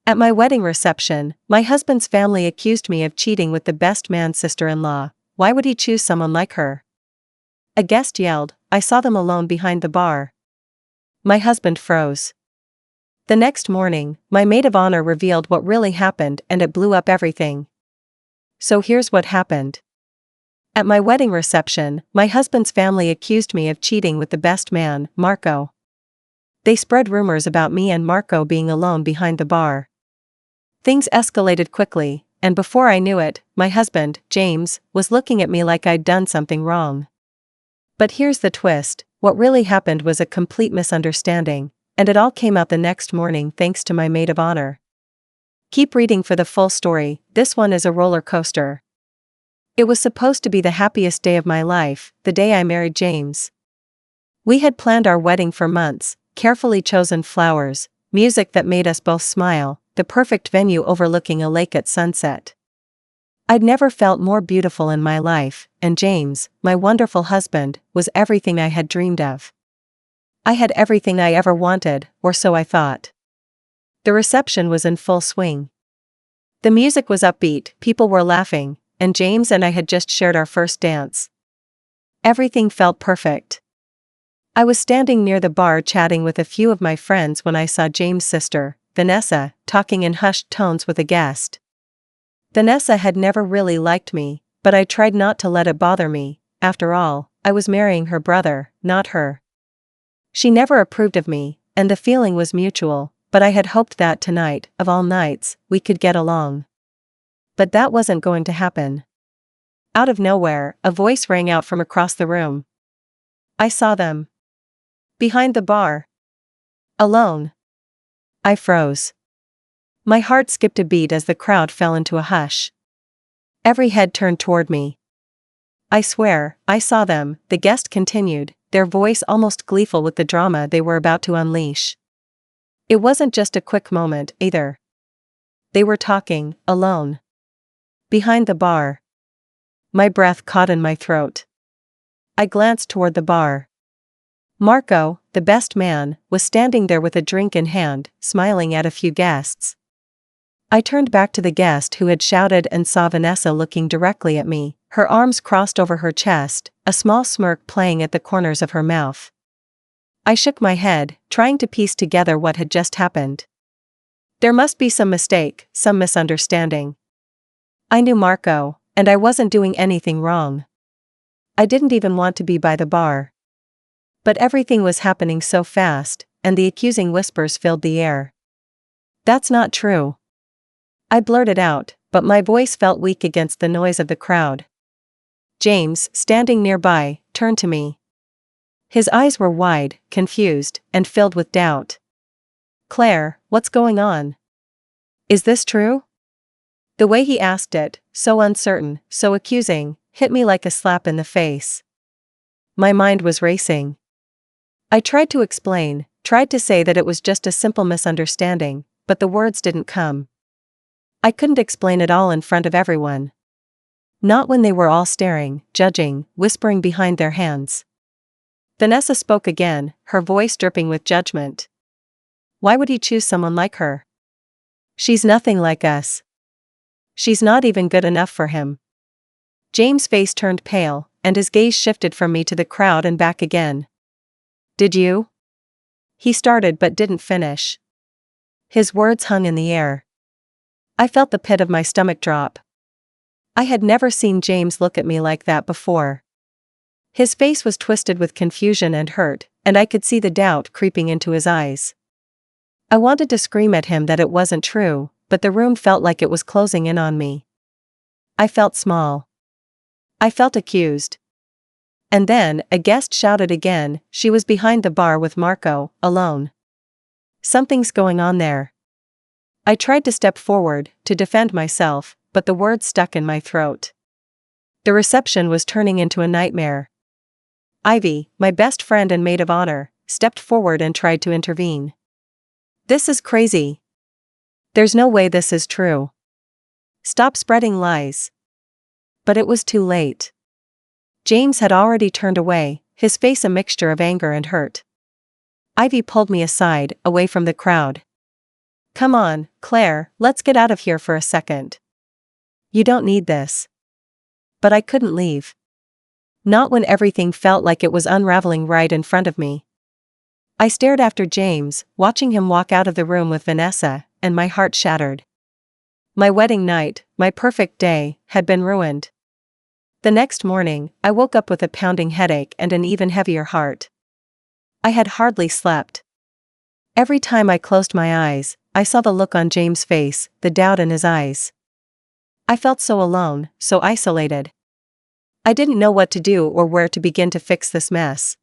At my wedding reception, my husband's family accused me of cheating with the best man's sister-in-law. Why would he choose someone like her? A guest yelled. I saw them alone behind the bar. My husband froze. The next morning, my maid of honor revealed what really happened, and it blew up everything. So here's what happened. At my wedding reception, my husband's family accused me of cheating with the best man, Marco. They spread rumors about me and Marco being alone behind the bar. Things escalated quickly, and before I knew it, my husband, James, was looking at me like I'd done something wrong. But here's the twist: what really happened was a complete misunderstanding, and it all came out the next morning thanks to my maid of honor. Keep reading for the full story. This one is a roller coaster. It was supposed to be the happiest day of my life, the day I married James. We had planned our wedding for months, carefully chosen flowers, music that made us both smile, the perfect venue overlooking a lake at sunset. I'd never felt more beautiful in my life, and James, my wonderful husband, was everything I had dreamed of. I had everything I ever wanted, or so I thought. The reception was in full swing. The music was upbeat, people were laughing, and James and I had just shared our first dance. Everything felt perfect. I was standing near the bar chatting with a few of my friends when I saw James' sister, Vanessa, talking in hushed tones with a guest. Vanessa had never really liked me, but I tried not to let it bother me. After all, I was marrying her brother, not her. She never approved of me, and the feeling was mutual, but I had hoped that tonight, of all nights, we could get along. But that wasn't going to happen. Out of nowhere, a voice rang out from across the room. I saw them. Behind the bar. Alone. I froze. My heart skipped a beat as the crowd fell into a hush. Every head turned toward me. I swear, I saw them, the guest continued, their voice almost gleeful with the drama they were about to unleash. It wasn't just a quick moment, either. They were talking, alone. Behind the bar. My breath caught in my throat. I glanced toward the bar. Marco, the best man, was standing there with a drink in hand, smiling at a few guests. I turned back to the guest who had shouted and saw Vanessa looking directly at me, her arms crossed over her chest, a small smirk playing at the corners of her mouth. I shook my head, trying to piece together what had just happened. There must be some mistake, some misunderstanding. I knew Marco, and I wasn't doing anything wrong. I didn't even want to be by the bar. But everything was happening so fast, and the accusing whispers filled the air. That's not true. I blurted out, but my voice felt weak against the noise of the crowd. James, standing nearby, turned to me. His eyes were wide, confused, and filled with doubt. Claire, what's going on? Is this true? The way he asked it, so uncertain, so accusing, hit me like a slap in the face. My mind was racing. I tried to explain, tried to say that it was just a simple misunderstanding, but the words didn't come. I couldn't explain it all in front of everyone. Not when they were all staring, judging, whispering behind their hands. Vanessa spoke again, her voice dripping with judgment. Why would he choose someone like her? She's nothing like us. She's not even good enough for him. James' face turned pale, and his gaze shifted from me to the crowd and back again. Did you? He started but didn't finish. His words hung in the air. I felt the pit of my stomach drop. I had never seen James look at me like that before. His face was twisted with confusion and hurt, and I could see the doubt creeping into his eyes. I wanted to scream at him that it wasn't true, but the room felt like it was closing in on me. I felt small. I felt accused. And then, a guest shouted again, she was behind the bar with Marco, alone. Something's going on there. I tried to step forward, to defend myself, but the words stuck in my throat. The reception was turning into a nightmare. Ivy, my best friend and maid of honor, stepped forward and tried to intervene. This is crazy. There's no way this is true. Stop spreading lies. But it was too late. James had already turned away, his face a mixture of anger and hurt. Ivy pulled me aside, away from the crowd. Come on, Claire, let's get out of here for a second. You don't need this. But I couldn't leave. Not when everything felt like it was unraveling right in front of me. I stared after James, watching him walk out of the room with Vanessa, and my heart shattered. My wedding night, my perfect day, had been ruined. The next morning, I woke up with a pounding headache and an even heavier heart. I had hardly slept. Every time I closed my eyes, I saw the look on James' face, the doubt in his eyes. I felt so alone, so isolated. I didn't know what to do or where to begin to fix this mess.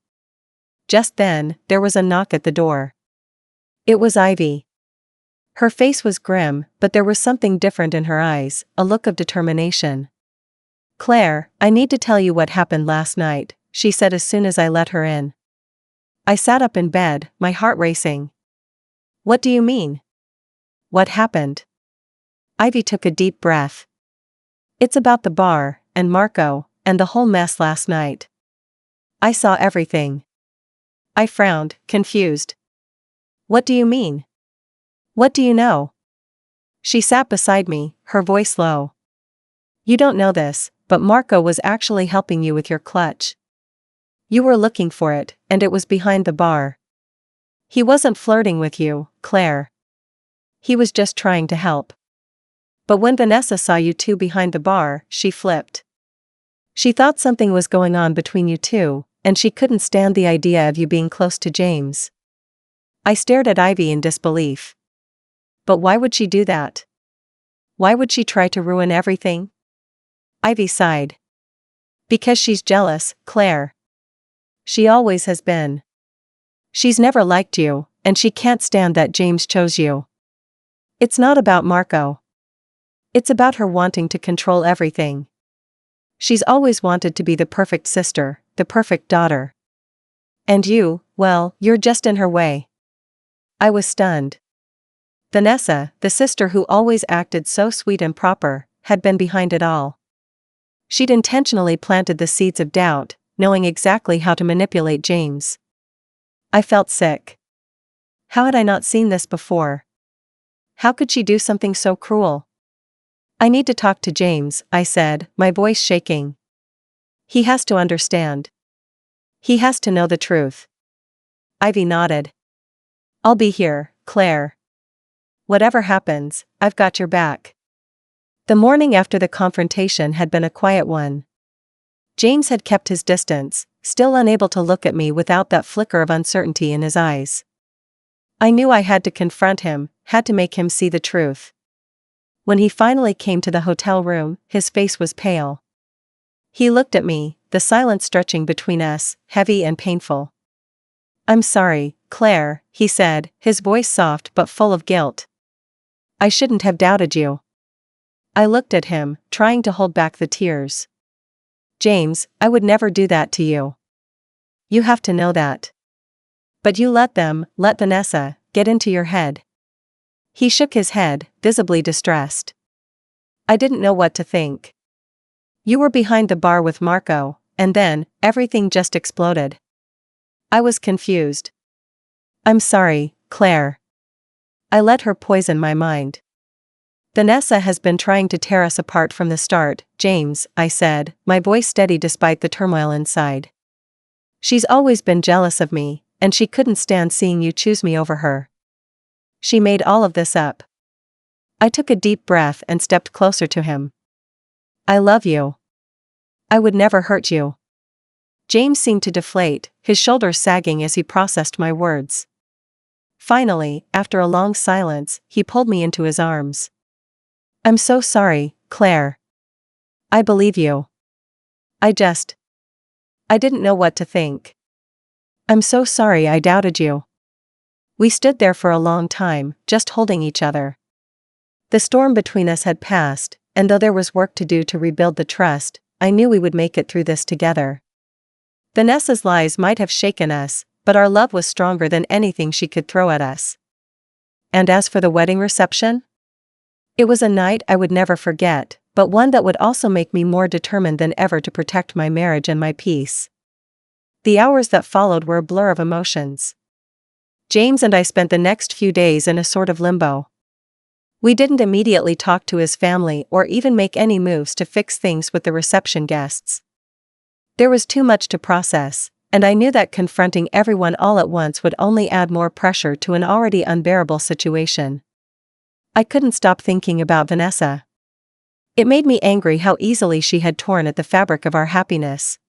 Just then, there was a knock at the door. It was Ivy. Her face was grim, but there was something different in her eyes, a look of determination. Claire, I need to tell you what happened last night, she said as soon as I let her in. I sat up in bed, my heart racing. What do you mean? What happened? Ivy took a deep breath. It's about the bar, and Marco, and the whole mess last night. I saw everything. I frowned, confused. What do you mean? What do you know? She sat beside me, her voice low. You don't know this, but Marco was actually helping you with your clutch. You were looking for it, and it was behind the bar. He wasn't flirting with you, Claire. He was just trying to help. But when Vanessa saw you two behind the bar, she flipped. She thought something was going on between you two, and she couldn't stand the idea of you being close to James. I stared at Ivy in disbelief. But why would she do that? Why would she try to ruin everything? Ivy sighed. Because she's jealous, Claire. She always has been. She's never liked you, and she can't stand that James chose you. It's not about Marco. It's about her wanting to control everything. She's always wanted to be the perfect sister, the perfect daughter. And you, well, you're just in her way. I was stunned. Vanessa, the sister who always acted so sweet and proper, had been behind it all. She'd intentionally planted the seeds of doubt, knowing exactly how to manipulate James. I felt sick. How had I not seen this before? How could she do something so cruel? I need to talk to James, I said, my voice shaking. He has to understand. He has to know the truth. Ivy nodded. I'll be here, Claire. Whatever happens, I've got your back. The morning after the confrontation had been a quiet one. James had kept his distance, still unable to look at me without that flicker of uncertainty in his eyes. I knew I had to confront him, had to make him see the truth. When he finally came to the hotel room, his face was pale. He looked at me, the silence stretching between us, heavy and painful. I'm sorry, Claire, he said, his voice soft but full of guilt. I shouldn't have doubted you. I looked at him, trying to hold back the tears. James, I would never do that to you. You have to know that. But you let Vanessa, get into your head. He shook his head, visibly distressed. I didn't know what to think. You were behind the bar with Marco, and then, everything just exploded. I was confused. I'm sorry, Claire. I let her poison my mind. Vanessa has been trying to tear us apart from the start, James, I said, my voice steady despite the turmoil inside. She's always been jealous of me, and she couldn't stand seeing you choose me over her. She made all of this up. I took a deep breath and stepped closer to him. I love you. I would never hurt you. James seemed to deflate, his shoulders sagging as he processed my words. Finally, after a long silence, he pulled me into his arms. I'm so sorry, Claire. I believe you. I didn't know what to think. I'm so sorry I doubted you. We stood there for a long time, just holding each other. The storm between us had passed, and though there was work to do to rebuild the trust, I knew we would make it through this together. Vanessa's lies might have shaken us, but our love was stronger than anything she could throw at us. And as for the wedding reception? It was a night I would never forget, but one that would also make me more determined than ever to protect my marriage and my peace. The hours that followed were a blur of emotions. James and I spent the next few days in a sort of limbo. We didn't immediately talk to his family or even make any moves to fix things with the reception guests. There was too much to process, and I knew that confronting everyone all at once would only add more pressure to an already unbearable situation. I couldn't stop thinking about Vanessa. It made me angry how easily she had torn at the fabric of our happiness.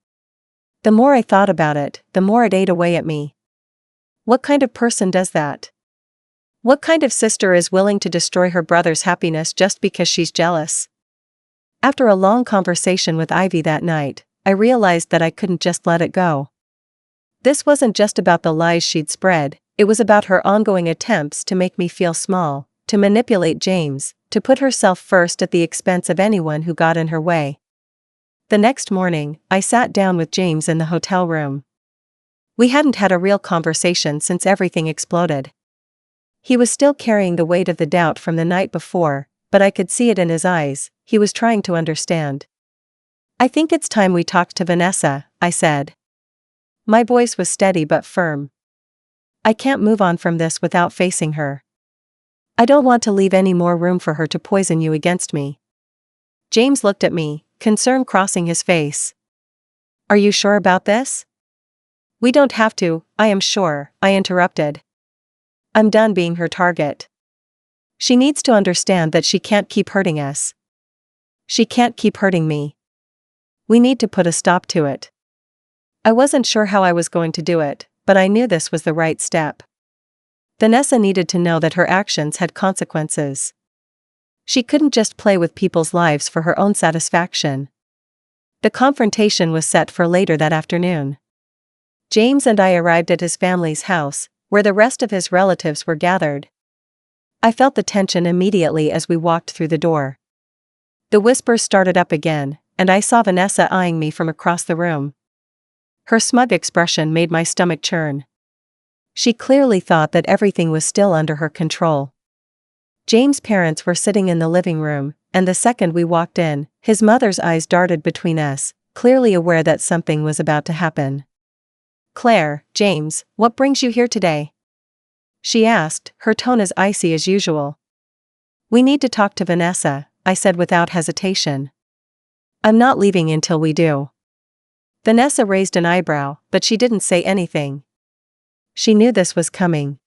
The more I thought about it, the more it ate away at me. What kind of person does that? What kind of sister is willing to destroy her brother's happiness just because she's jealous? After a long conversation with Ivy that night, I realized that I couldn't just let it go. This wasn't just about the lies she'd spread, it was about her ongoing attempts to make me feel small, to manipulate James, to put herself first at the expense of anyone who got in her way. The next morning, I sat down with James in the hotel room. We hadn't had a real conversation since everything exploded. He was still carrying the weight of the doubt from the night before, but I could see it in his eyes. He was trying to understand. "I think it's time we talked to Vanessa," I said. My voice was steady but firm. "I can't move on from this without facing her. I don't want to leave any more room for her to poison you against me." James looked at me, concern crossing his face. "Are you sure about this?" "We don't have to, I am sure," I interrupted. "I'm done being her target. She needs to understand that she can't keep hurting us. She can't keep hurting me. We need to put a stop to it." I wasn't sure how I was going to do it, but I knew this was the right step. Vanessa needed to know that her actions had consequences. She couldn't just play with people's lives for her own satisfaction. The confrontation was set for later that afternoon. James and I arrived at his family's house, where the rest of his relatives were gathered. I felt the tension immediately as we walked through the door. The whispers started up again, and I saw Vanessa eyeing me from across the room. Her smug expression made my stomach churn. She clearly thought that everything was still under her control. James' parents were sitting in the living room, and the second we walked in, his mother's eyes darted between us, clearly aware that something was about to happen. "Claire, James, what brings you here today?" she asked, her tone as icy as usual. "We need to talk to Vanessa," I said without hesitation. "I'm not leaving until we do." Vanessa raised an eyebrow, but she didn't say anything. She knew this was coming.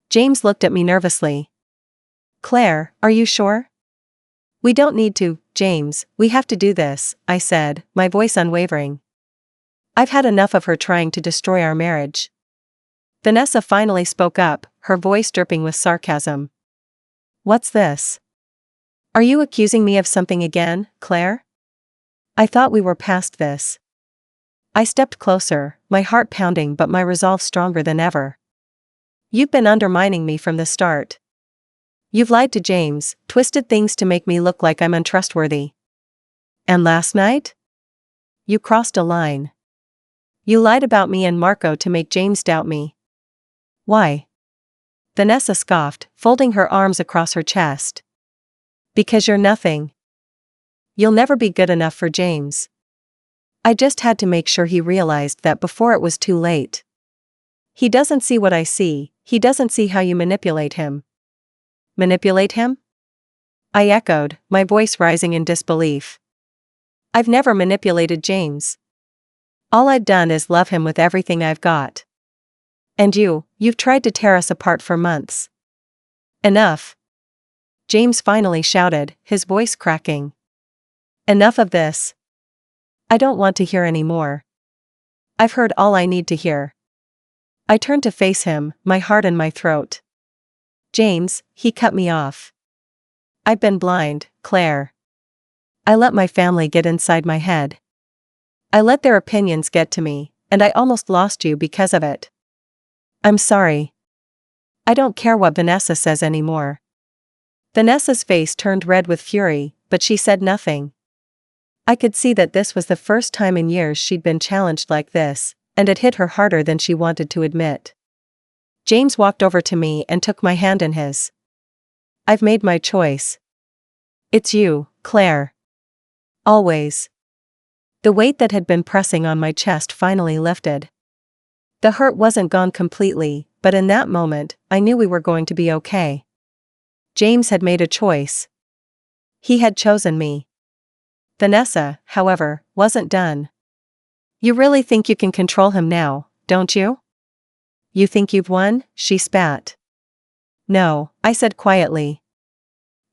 James looked at me nervously. "Claire, are you sure?" "We don't need to, James, we have to do this," I said, my voice unwavering. "I've had enough of her trying to destroy our marriage." Vanessa finally spoke up, her voice dripping with sarcasm. "What's this? Are you accusing me of something again, Claire? I thought we were past this." I stepped closer, my heart pounding but my resolve stronger than ever. "You've been undermining me from the start. You've lied to James, twisted things to make me look like I'm untrustworthy. And last night? You crossed a line. You lied about me and Marco to make James doubt me." "Why?" Vanessa scoffed, folding her arms across her chest. "Because you're nothing. You'll never be good enough for James." I just had to make sure he realized that before it was too late. "He doesn't see what I see, he doesn't see how you manipulate him." "Manipulate him?" I echoed, my voice rising in disbelief. "I've never manipulated James. All I've done is love him with everything I've got. And you've tried to tear us apart for months." "Enough!" James finally shouted, his voice cracking. "Enough of this. I don't want to hear any more. I've heard all I need to hear." I turned to face him, my heart in my throat. "James," he cut me off. "I've been blind, Claire. I let my family get inside my head. I let their opinions get to me, and I almost lost you because of it. I'm sorry. I don't care what Vanessa says anymore." Vanessa's face turned red with fury, but she said nothing. I could see that this was the first time in years she'd been challenged like this, and it hit her harder than she wanted to admit. James walked over to me and took my hand in his. "I've made my choice. It's you, Claire. Always." The weight that had been pressing on my chest finally lifted. The hurt wasn't gone completely, but in that moment, I knew we were going to be okay. James had made a choice. He had chosen me. Vanessa, however, wasn't done. You really think you can control him now, don't you? You think you've won? She spat. No, I said quietly.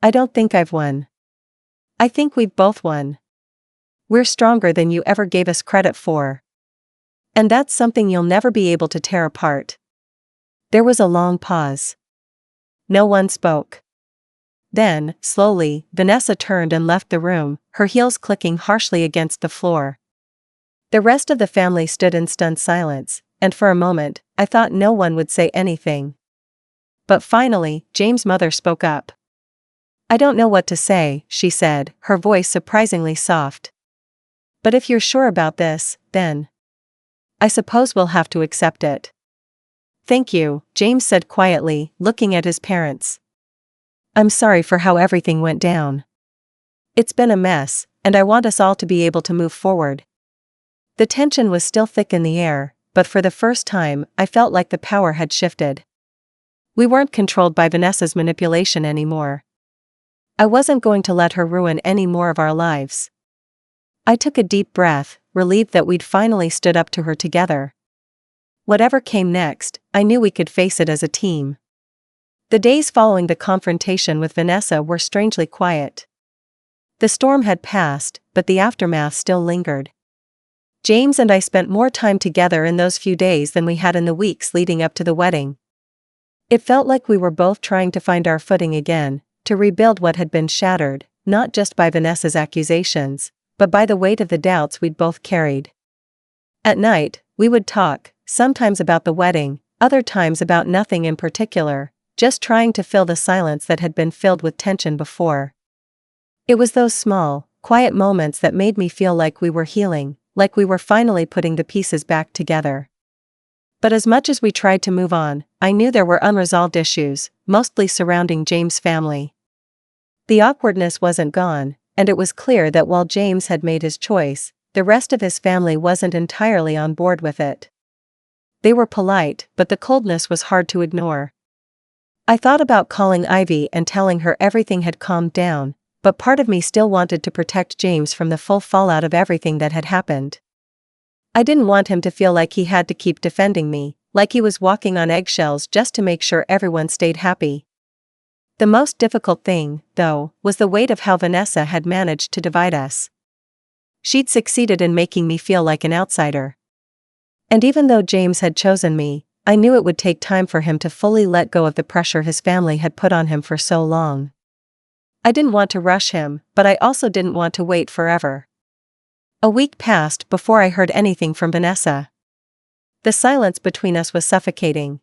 I don't think I've won. I think we've both won. We're stronger than you ever gave us credit for. And that's something you'll never be able to tear apart. There was a long pause. No one spoke. Then, slowly, Vanessa turned and left the room, her heels clicking harshly against the floor. The rest of the family stood in stunned silence, and for a moment, I thought no one would say anything. But finally, James' mother spoke up. I don't know what to say, she said, her voice surprisingly soft. But if you're sure about this, then I suppose we'll have to accept it. Thank you, James said quietly, looking at his parents. I'm sorry for how everything went down. It's been a mess, and I want us all to be able to move forward. The tension was still thick in the air, but for the first time, I felt like the power had shifted. We weren't controlled by Vanessa's manipulation anymore. I wasn't going to let her ruin any more of our lives. I took a deep breath, relieved that we'd finally stood up to her together. Whatever came next, I knew we could face it as a team. The days following the confrontation with Vanessa were strangely quiet. The storm had passed, but the aftermath still lingered. James and I spent more time together in those few days than we had in the weeks leading up to the wedding. It felt like we were both trying to find our footing again, to rebuild what had been shattered, not just by Vanessa's accusations, but by the weight of the doubts we'd both carried. At night, we would talk, sometimes about the wedding, other times about nothing in particular, just trying to fill the silence that had been filled with tension before. It was those small, quiet moments that made me feel like we were healing, like we were finally putting the pieces back together. But as much as we tried to move on, I knew there were unresolved issues, mostly surrounding James' family. The awkwardness wasn't gone, and it was clear that while James had made his choice, the rest of his family wasn't entirely on board with it. They were polite, but the coldness was hard to ignore. I thought about calling Ivy and telling her everything had calmed down, but part of me still wanted to protect James from the full fallout of everything that had happened. I didn't want him to feel like he had to keep defending me, like he was walking on eggshells just to make sure everyone stayed happy. The most difficult thing, though, was the weight of how Vanessa had managed to divide us. She'd succeeded in making me feel like an outsider. And even though James had chosen me, I knew it would take time for him to fully let go of the pressure his family had put on him for so long. I didn't want to rush him, but I also didn't want to wait forever. A week passed before I heard anything from Vanessa. The silence between us was suffocating.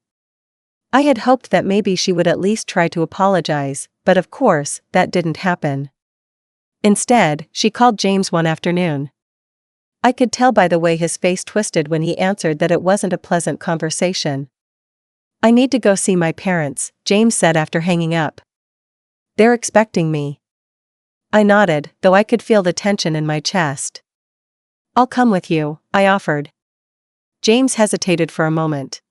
I had hoped that maybe she would at least try to apologize, but of course, that didn't happen. Instead, she called James one afternoon. I could tell by the way his face twisted when he answered that it wasn't a pleasant conversation. I need to go see my parents, James said after hanging up. They're expecting me. I nodded, though I could feel the tension in my chest. I'll come with you, I offered. James hesitated for a moment.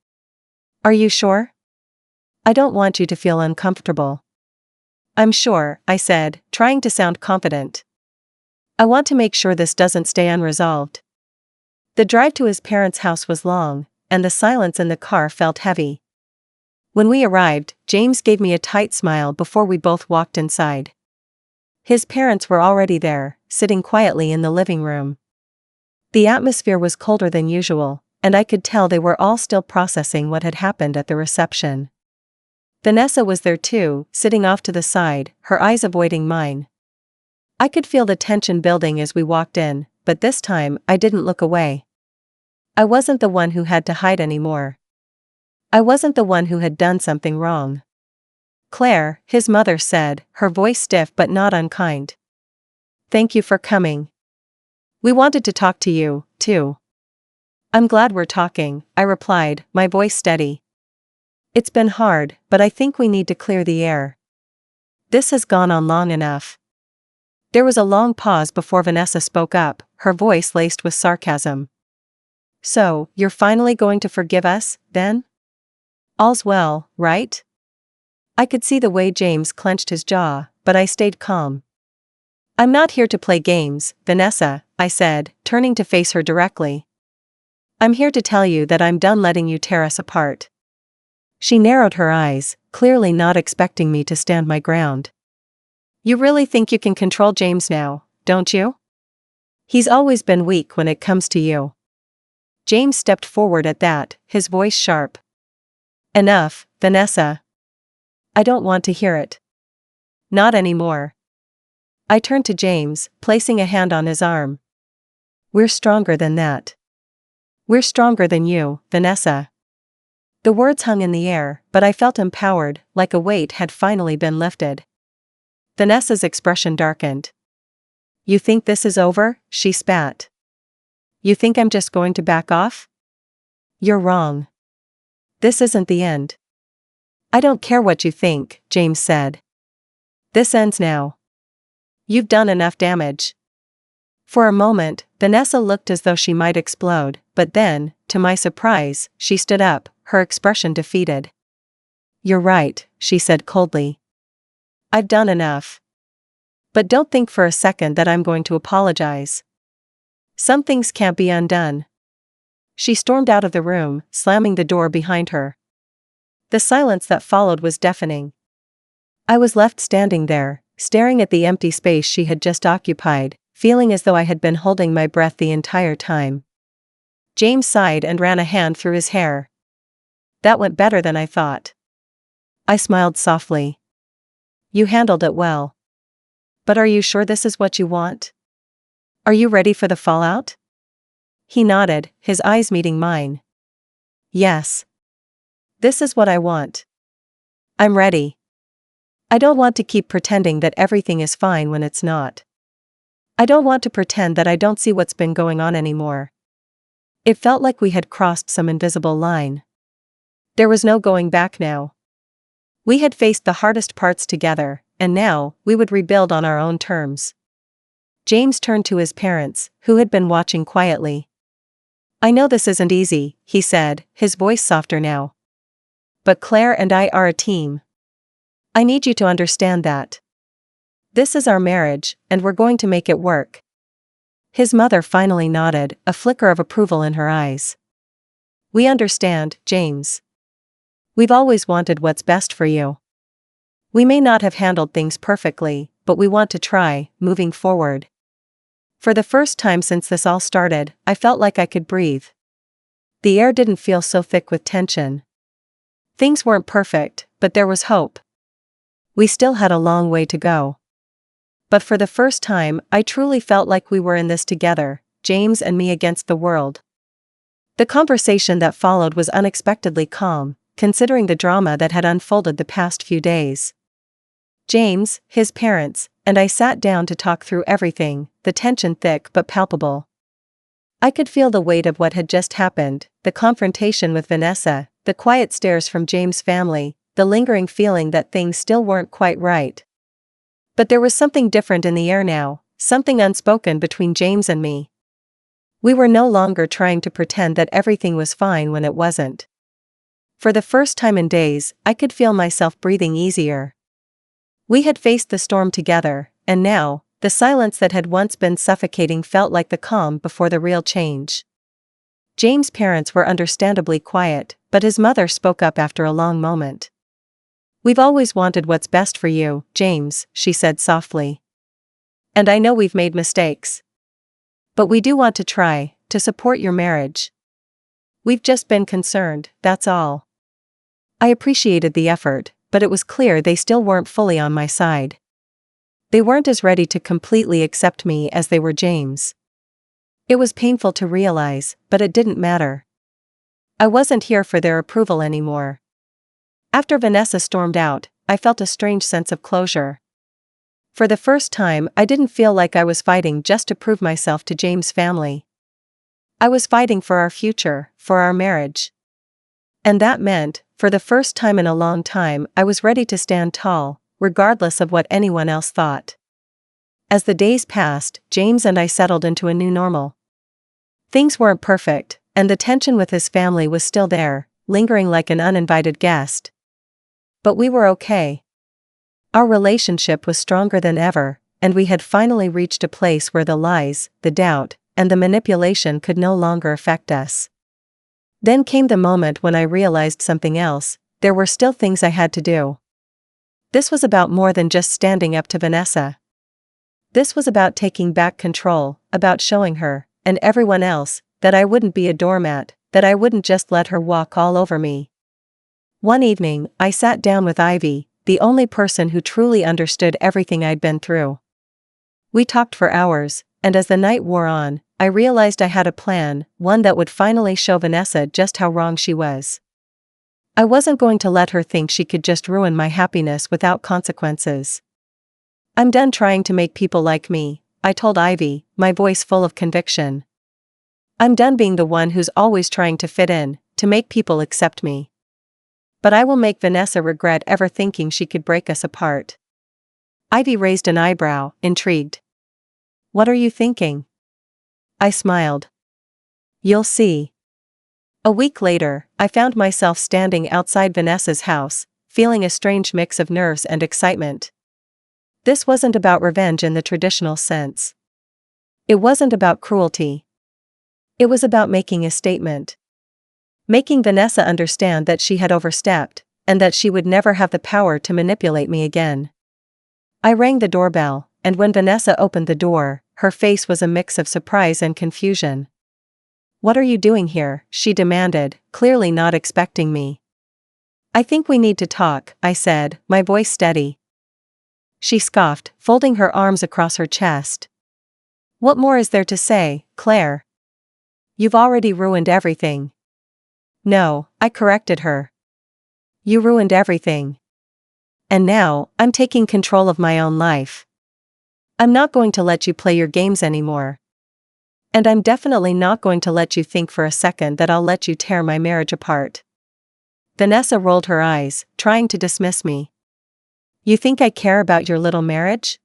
Are you sure? I don't want you to feel uncomfortable. I'm sure, I said, trying to sound confident. I want to make sure this doesn't stay unresolved. The drive to his parents' house was long, and the silence in the car felt heavy. When we arrived, James gave me a tight smile before we both walked inside. His parents were already there, sitting quietly in the living room. The atmosphere was colder than usual, and I could tell they were all still processing what had happened at the reception. Vanessa was there too, sitting off to the side, her eyes avoiding mine. I could feel the tension building as we walked in, but this time I didn't look away. I wasn't the one who had to hide anymore. I wasn't the one who had done something wrong. Claire, his mother said, her voice stiff but not unkind. Thank you for coming. We wanted to talk to you, too. I'm glad we're talking, I replied, my voice steady. It's been hard, but I think we need to clear the air. This has gone on long enough. There was a long pause before Vanessa spoke up, her voice laced with sarcasm. So, you're finally going to forgive us, then? All's well, right? I could see the way James clenched his jaw, but I stayed calm. "I'm not here to play games, Vanessa," I said, turning to face her directly. "I'm here to tell you that I'm done letting you tear us apart." She narrowed her eyes, clearly not expecting me to stand my ground. "You really think you can control James now, don't you? He's always been weak when it comes to you." James stepped forward at that, his voice sharp. "Enough, Vanessa. I don't want to hear it. Not anymore." I turned to James, placing a hand on his arm. "We're stronger than that. We're stronger than you, Vanessa." The words hung in the air, but I felt empowered, like a weight had finally been lifted. Vanessa's expression darkened. "You think this is over?" she spat. "You think I'm just going to back off? You're wrong. This isn't the end." "I don't care what you think," James said. "This ends now. You've done enough damage." For a moment, Vanessa looked as though she might explode, but then, to my surprise, she stood up, her expression defeated. "You're right," she said coldly. "I've done enough. But don't think for a second that I'm going to apologize. Some things can't be undone." She stormed out of the room, slamming the door behind her. The silence that followed was deafening. I was left standing there, staring at the empty space she had just occupied, feeling as though I had been holding my breath the entire time. James sighed and ran a hand through his hair. "That went better than I thought." I smiled softly. "You handled it well. But are you sure this is what you want? Are you ready for the fallout?" He nodded, his eyes meeting mine. "Yes. This is what I want. I'm ready. I don't want to keep pretending that everything is fine when it's not. I don't want to pretend that I don't see what's been going on anymore." It felt like we had crossed some invisible line. There was no going back now. We had faced the hardest parts together, and now, we would rebuild on our own terms. James turned to his parents, who had been watching quietly. "I know this isn't easy," he said, his voice softer now. "But Claire and I are a team. I need you to understand that. This is our marriage, and we're going to make it work." His mother finally nodded, a flicker of approval in her eyes. "We understand, James. We've always wanted what's best for you. We may not have handled things perfectly, but we want to try, moving forward." For the first time since this all started, I felt like I could breathe. The air didn't feel so thick with tension. Things weren't perfect, but there was hope. We still had a long way to go. But for the first time, I truly felt like we were in this together, James and me against the world. The conversation that followed was unexpectedly calm, considering the drama that had unfolded the past few days. James, his parents, and I sat down to talk through everything, the tension thick but palpable. I could feel the weight of what had just happened, the confrontation with Vanessa, the quiet stares from James' family, the lingering feeling that things still weren't quite right. But there was something different in the air now, something unspoken between James and me. We were no longer trying to pretend that everything was fine when it wasn't. For the first time in days, I could feel myself breathing easier. We had faced the storm together, and now, the silence that had once been suffocating felt like the calm before the real change. James' parents were understandably quiet, but his mother spoke up after a long moment. "We've always wanted what's best for you, James," she said softly. "And I know we've made mistakes. But we do want to try to support your marriage. We've just been concerned, that's all." I appreciated the effort, but it was clear they still weren't fully on my side. They weren't as ready to completely accept me as they were James. It was painful to realize, but it didn't matter. I wasn't here for their approval anymore. After Vanessa stormed out, I felt a strange sense of closure. For the first time, I didn't feel like I was fighting just to prove myself to James' family. I was fighting for our future, for our marriage. And that meant, for the first time in a long time, I was ready to stand tall, regardless of what anyone else thought. As the days passed, James and I settled into a new normal. Things weren't perfect, and the tension with his family was still there, lingering like an uninvited guest. But we were okay. Our relationship was stronger than ever, and we had finally reached a place where the lies, the doubt, and the manipulation could no longer affect us. Then came the moment when I realized something else: there were still things I had to do. This was about more than just standing up to Vanessa. This was about taking back control, about showing her, and everyone else, that I wouldn't be a doormat, that I wouldn't just let her walk all over me. One evening, I sat down with Ivy, the only person who truly understood everything I'd been through. We talked for hours, and as the night wore on, I realized I had a plan, one that would finally show Vanessa just how wrong she was. I wasn't going to let her think she could just ruin my happiness without consequences. I'm done trying to make people like me, I told Ivy, my voice full of conviction. I'm done being the one who's always trying to fit in, to make people accept me. But I will make Vanessa regret ever thinking she could break us apart. Ivy raised an eyebrow, intrigued. What are you thinking? I smiled. You'll see. A week later, I found myself standing outside Vanessa's house, feeling a strange mix of nerves and excitement. This wasn't about revenge in the traditional sense. It wasn't about cruelty. It was about making a statement. Making Vanessa understand that she had overstepped, and that she would never have the power to manipulate me again. I rang the doorbell, and when Vanessa opened the door, her face was a mix of surprise and confusion. What are you doing here? She demanded, clearly not expecting me. I think we need to talk, I said, my voice steady. She scoffed, folding her arms across her chest. What more is there to say, Claire? You've already ruined everything. No, I corrected her. You ruined everything. And now, I'm taking control of my own life. I'm not going to let you play your games anymore. And I'm definitely not going to let you think for a second that I'll let you tear my marriage apart. Vanessa rolled her eyes, trying to dismiss me. You think I care about your little marriage?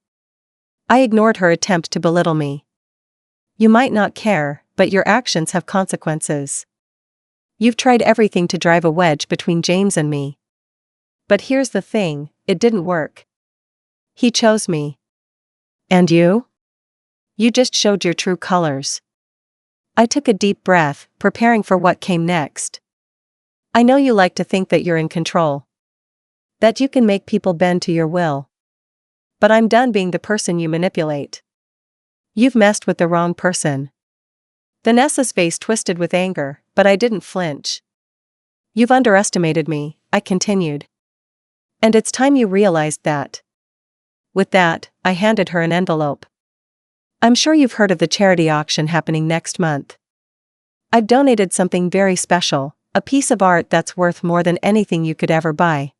I ignored her attempt to belittle me. You might not care, but your actions have consequences. You've tried everything to drive a wedge between James and me. But here's the thing, it didn't work. He chose me. And you? You just showed your true colors. I took a deep breath, preparing for what came next. I know you like to think that you're in control. That you can make people bend to your will. But I'm done being the person you manipulate. You've messed with the wrong person. Vanessa's face twisted with anger, but I didn't flinch. You've underestimated me, I continued. And it's time you realized that. With that, I handed her an envelope. I'm sure you've heard of the charity auction happening next month. I've donated something very special, a piece of art that's worth more than anything you could ever buy.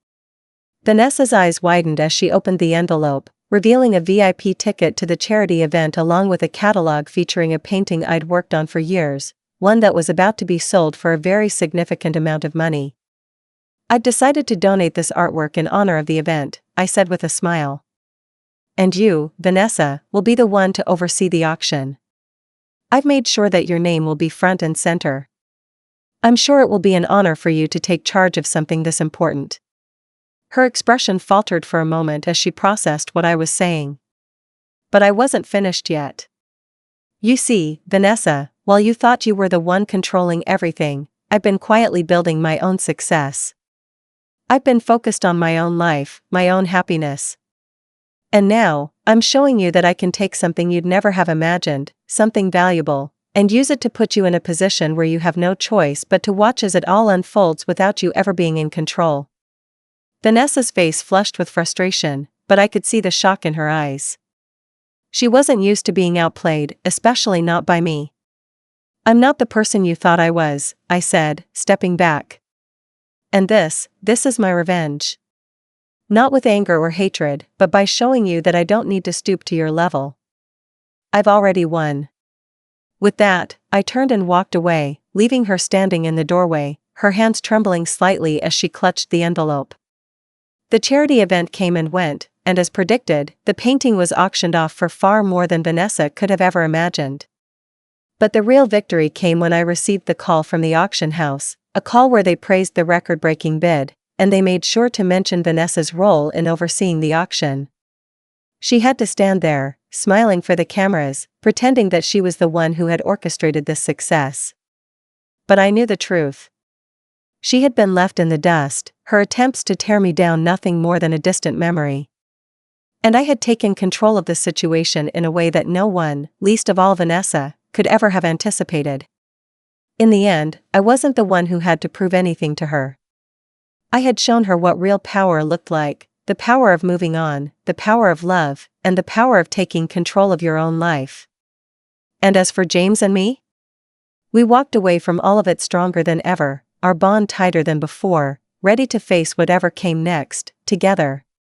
Vanessa's eyes widened as she opened the envelope, revealing a VIP ticket to the charity event along with a catalog featuring a painting I'd worked on for years, one that was about to be sold for a very significant amount of money. I've decided to donate this artwork in honor of the event, I said with a smile. And you, Vanessa, will be the one to oversee the auction. I've made sure that your name will be front and center. I'm sure it will be an honor for you to take charge of something this important. Her expression faltered for a moment as she processed what I was saying. But I wasn't finished yet. You see, Vanessa, while you thought you were the one controlling everything, I've been quietly building my own success. I've been focused on my own life, my own happiness. And now, I'm showing you that I can take something you'd never have imagined, something valuable, and use it to put you in a position where you have no choice but to watch as it all unfolds without you ever being in control. Vanessa's face flushed with frustration, but I could see the shock in her eyes. She wasn't used to being outplayed, especially not by me. I'm not the person you thought I was, I said, stepping back. And this is my revenge. Not with anger or hatred, but by showing you that I don't need to stoop to your level. I've already won. With that, I turned and walked away, leaving her standing in the doorway, her hands trembling slightly as she clutched the envelope. The charity event came and went, and as predicted, the painting was auctioned off for far more than Vanessa could have ever imagined. But the real victory came when I received the call from the auction house, a call where they praised the record-breaking bid, and they made sure to mention Vanessa's role in overseeing the auction. She had to stand there, smiling for the cameras, pretending that she was the one who had orchestrated this success. But I knew the truth. She had been left in the dust, her attempts to tear me down nothing more than a distant memory. And I had taken control of the situation in a way that no one, least of all Vanessa, could ever have anticipated. In the end, I wasn't the one who had to prove anything to her. I had shown her what real power looked like, the power of moving on, the power of love, and the power of taking control of your own life. And as for James and me? We walked away from all of it stronger than ever, our bond tighter than before, ready to face whatever came next, together.